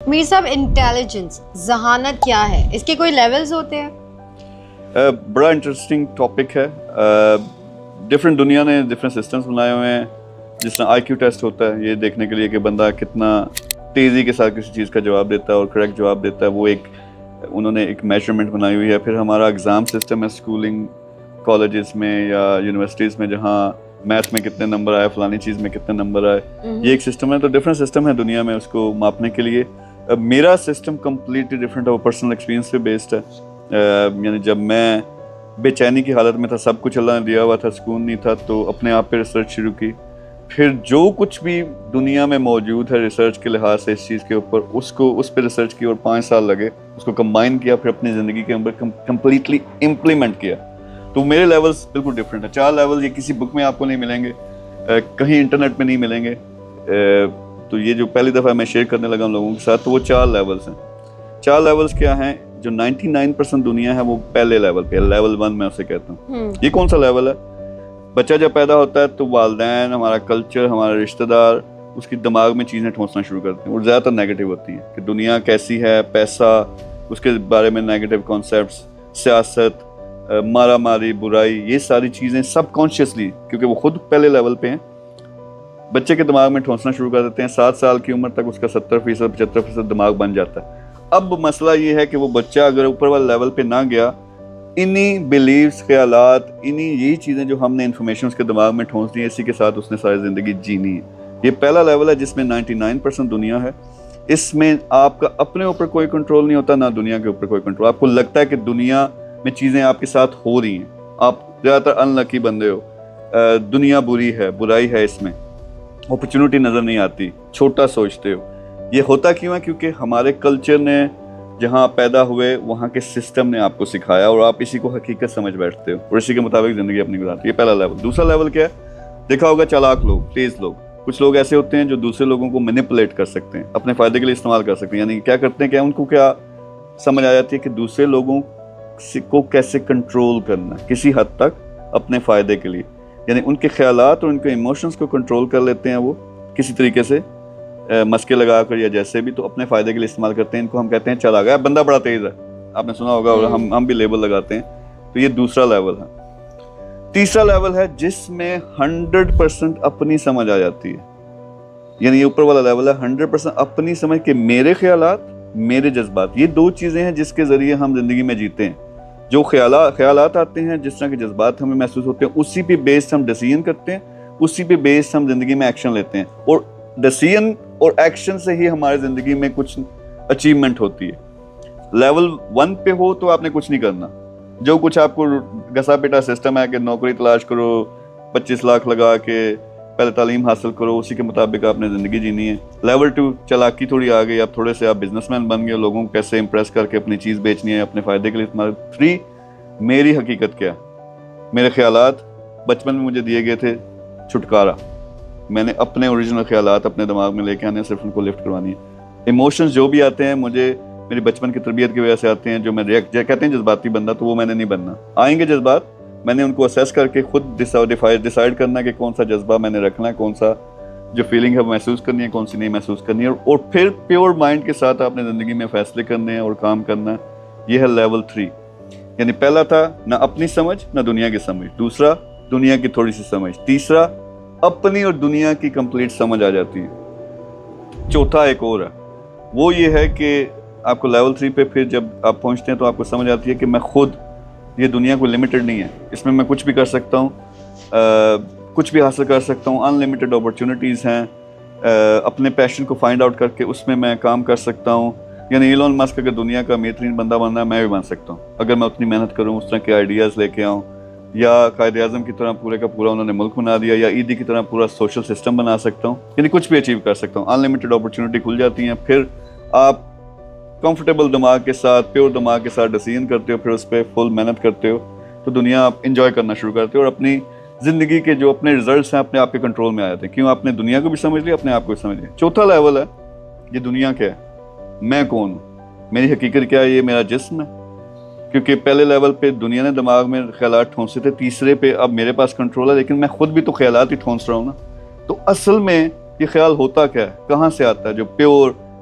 میر صاحب انٹیلیجنس ذہانت کیا ہے؟ اس کے کوئی لیولز ہوتے ہیں؟ بڑا انٹرسٹنگ ٹاپک ہے. ڈفرینٹ دنیا نے ڈفرینٹ سسٹمس بنائے ہوئے ہیں. جس طرح آئی کیو ٹیسٹ ہوتا ہے یہ دیکھنے کے لیے کہ بندہ کتنا تیزی کے ساتھ کسی چیز کا جواب دیتا ہے اور کریکٹ جواب دیتا ہے, وہ ایک انہوں نے ایک میجرمنٹ بنائی ہوئی ہے. پھر ہمارا ایگزام سسٹم ہے اسکولنگ کالجز میں یا یونیورسٹیز میں, جہاں میتھ میں کتنے نمبر آئے, فلانی چیز میں کتنے نمبر آئے, یہ ایک سسٹم ہے. تو ڈفرینٹ سسٹم ہے دنیا میں اس کو ماپنے کے لیے. میرا سسٹم کمپلیٹلی ڈفرینٹ ہے, وہ پرسنل ایکسپیرینس پہ بیسڈ ہے. یعنی جب میں بے چینی کی حالت میں تھا, سب کچھ اللہ نے دیا ہوا تھا, سکون نہیں تھا, تو اپنے آپ پہ ریسرچ شروع کی. پھر جو کچھ بھی دنیا میں موجود ہے ریسرچ کے لحاظ سے اس چیز کے اوپر, اس پہ ریسرچ کی اور 5 سال لگے, اس کو کمبائن کیا, پھر اپنی زندگی کے اندر کمپلیٹلی امپلیمنٹ کیا. تو میرے لیولز بالکل ڈفرینٹ ہیں. 4 لیول یہ کسی بک میں آپ کو نہیں ملیں گے, کہیں انٹرنیٹ میں نہیں ملیں گے. تو یہ جو پہلی دفعہ میں شیئر کرنے لگا ہوں لوگوں کے ساتھ, تو وہ 4 لیولز ہیں. 4 لیولز کیا ہیں؟ جو 99% دنیا ہے وہ پہلے لیول پہ, لیول 1 میں اسے کہتا ہوں. یہ کون سا لیول ہے؟ بچہ جب پیدا ہوتا ہے تو والدین, ہمارا کلچر, ہمارے رشتہ دار اس کی دماغ میں چیزیں ٹھونسنا شروع کرتے ہیں, اور زیادہ تر نیگیٹو ہوتی ہیں کہ دنیا کیسی ہے, پیسہ, اس کے بارے میں نیگیٹو کانسیپٹس, سیاست, مارا ماری, برائی, یہ ساری چیزیں سب کانشیسلی, کیونکہ وہ خود پہلے لیول پہ ہیں, بچے کے دماغ میں ٹھونسنا شروع کر دیتے ہیں. 7 سال کی عمر تک اس کا 70% 75% دماغ بن جاتا ہے. اب مسئلہ یہ ہے کہ وہ بچہ اگر اوپر والے لیول پہ نہ گیا, انہی بیلیفز, خیالات, یہی چیزیں جو ہم نے انفارمیشن اس کے دماغ میں ٹھونس دی, اسی کے ساتھ اس نے ساری زندگی جینی ہے. یہ پہلا لیول ہے جس میں 99% دنیا ہے. اس میں آپ کا اپنے اوپر کوئی کنٹرول نہیں ہوتا, نہ دنیا کے اوپر کوئی کنٹرول. آپ کو لگتا ہے کہ دنیا میں چیزیں آپ کے ساتھ ہو رہی ہیں, آپ زیادہ تر ان لکی بندے ہو, دنیا بری ہے, برائی ہے, اس میں اپرچونٹی نظر نہیں آتی, چھوٹا سوچتے ہو. یہ ہوتا کیوں ہے؟ کیونکہ ہمارے کلچر نے, جہاں پیدا ہوئے وہاں کے سسٹم نے آپ کو سکھایا, اور آپ اسی کو حقیقت سمجھ بیٹھتے ہو اور اسی کے مطابق زندگی اپنی گزارتے. یہ پہلا لیول. دوسرا لیول کیا ہے؟ دیکھا ہوگا چالاک لوگ, تیز لوگ. کچھ لوگ ایسے ہوتے ہیں جو دوسرے لوگوں کو مینیپولیٹ کر سکتے ہیں, اپنے فائدے کے لیے استعمال کر سکتے ہیں. یعنی کیا کرتے ہیں کہ ان کو کیا سمجھ آ جاتی ہے کہ دوسرے لوگوں کو کیسے کنٹرول کرنا ہے کسی حد تک اپنے فائدے کے لیے. یعنی ان کے خیالات اور ان کے ایموشنز کو کنٹرول کر لیتے ہیں وہ کسی طریقے سے, مسکے لگا کر یا جیسے بھی, تو اپنے فائدے کے لیے استعمال کرتے ہیں. ان کو ہم کہتے ہیں چلا گیا, بندہ بڑا تیز ہے, آپ نے سنا ہوگا, اور ہم بھی لیبل لگاتے ہیں. تو یہ دوسرا لیول ہے. تیسرا لیول ہے جس میں 100% اپنی سمجھ آ جاتی ہے. یعنی یہ اوپر والا لیول ہے 100% اپنی سمجھ کے میرے خیالات, میرے جذبات. یہ 2 چیزیں ہیں جس کے ذریعے ہم زندگی میں جیتے ہیں. جو خیالات آتے ہیں, جس طرح کے جذبات ہمیں محسوس ہوتے ہیں, اسی پہ بیسڈ ہم ڈیسیژن کرتے ہیں, اسی پہ بیسڈ ہم زندگی میں ایکشن لیتے ہیں, اور ڈیسیژن اور ایکشن سے ہی ہمارے زندگی میں کچھ اچیومنٹ ہوتی ہے. لیول 1 پہ ہو تو آپ نے کچھ نہیں کرنا, جو کچھ آپ کو گھسا پیٹا سسٹم ہے کہ نوکری تلاش کرو, 25 لاکھ لگا کے پہلے تعلیم حاصل کرو, اسی کے مطابق آپ نے زندگی جینی ہے. لیول 2 چالاکی تھوڑی آ گئی, اب تھوڑے سے آپ بزنس مین بن گئے, لوگوں کو کیسے امپریس کر کے اپنی چیز بیچنی ہے, اپنے فائدے کے لیے استعمال. 3 میری حقیقت کیا, میرے خیالات بچپن میں مجھے دیے گئے تھے, چھٹکارا. میں نے اپنے اوریجنل خیالات اپنے دماغ میں لے کے آنے, صرف ان کو لفٹ کروانی ہے. ایموشنز جو بھی آتے ہیں مجھے میری بچپن کی تربیت کی وجہ سے آتے ہیں, جو میں کہتے ہیں جذباتی بندہ, تو وہ میں نے نہیں بننا. آئیں گے جذبات, میں نے ان کو اسیس کر کے خود ڈیسائیڈ کرنا کہ کون سا جذبہ میں نے رکھنا ہے, کون سا جو فیلنگ ہے محسوس کرنی ہے, کون سی نہیں محسوس کرنی ہے, اور پھر پیور مائنڈ کے ساتھ آپ نے زندگی میں فیصلے کرنے ہیں اور کام کرنا ہے. یہ ہے لیول 3. یعنی پہلا تھا نہ اپنی سمجھ نہ دنیا کی سمجھ, دوسرا دنیا کی تھوڑی سی سمجھ, تیسرا اپنی اور دنیا کی کمپلیٹ سمجھ آ جاتی ہے. چوتھا ایک اور ہے, وہ یہ ہے کہ آپ کو لیول 3 پہ پھر جب آپ پہنچتے ہیں تو آپ کو سمجھ آتی ہے کہ میں خود, یہ دنیا کوئی لمیٹڈ نہیں ہے, اس میں کچھ بھی کر سکتا ہوں, کچھ بھی حاصل کر سکتا ہوں, ان لمیٹڈ اپرچونیٹیز ہیں, اپنے پیشن کو فائنڈ آؤٹ کر کے اس میں کام کر سکتا ہوں. یعنی ایلون مسک اگر دنیا کا امیر ترین بندہ بننا ہے, میں بھی بن سکتا ہوں اگر میں اتنی محنت کروں, اس طرح کے آئیڈیاز لے کے آؤں. یا قائد اعظم کی طرح پورے کا پورا انہوں نے ملک بنا دیا, یا ایدی کی طرح پورا سوشل سسٹم بنا سکتا ہوں. یعنی کچھ بھی اچیو کر سکتا ہوں, ان لمیٹڈ اپرچونیٹی کھل جاتی ہیں. پھر آپ کمفرٹیبل دماغ کے ساتھ, پیور دماغ کے ساتھ ڈیسیژن کرتے ہو, پھر اس پہ فل محنت کرتے ہو, تو دنیا آپ انجوائے کرنا شروع کرتے ہو, اور اپنی زندگی کے جو اپنے ریزلٹس ہیں اپنے آپ کے کنٹرول میں آ جاتے ہیں. کیوں؟ آپ نے دنیا کو بھی سمجھ لیا, اپنے آپ کو بھی سمجھ لیا. چوتھا لیول ہے, یہ دنیا کیا ہے, میں کون ہوں, میری حقیقت کیا ہے, یہ میرا جسم ہے. کیونکہ پہلے لیول پہ دنیا نے دماغ میں خیالات ٹھونسے تھے, تیسرے پہ اب میرے پاس کنٹرول ہے, لیکن میں خود بھی تو خیالات ہی ٹھونس رہا ہوں نا. تو اصل میں یہ خیال ہوتا کیا ہے, کہاں سے آتا ہے, جو پیور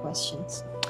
questions.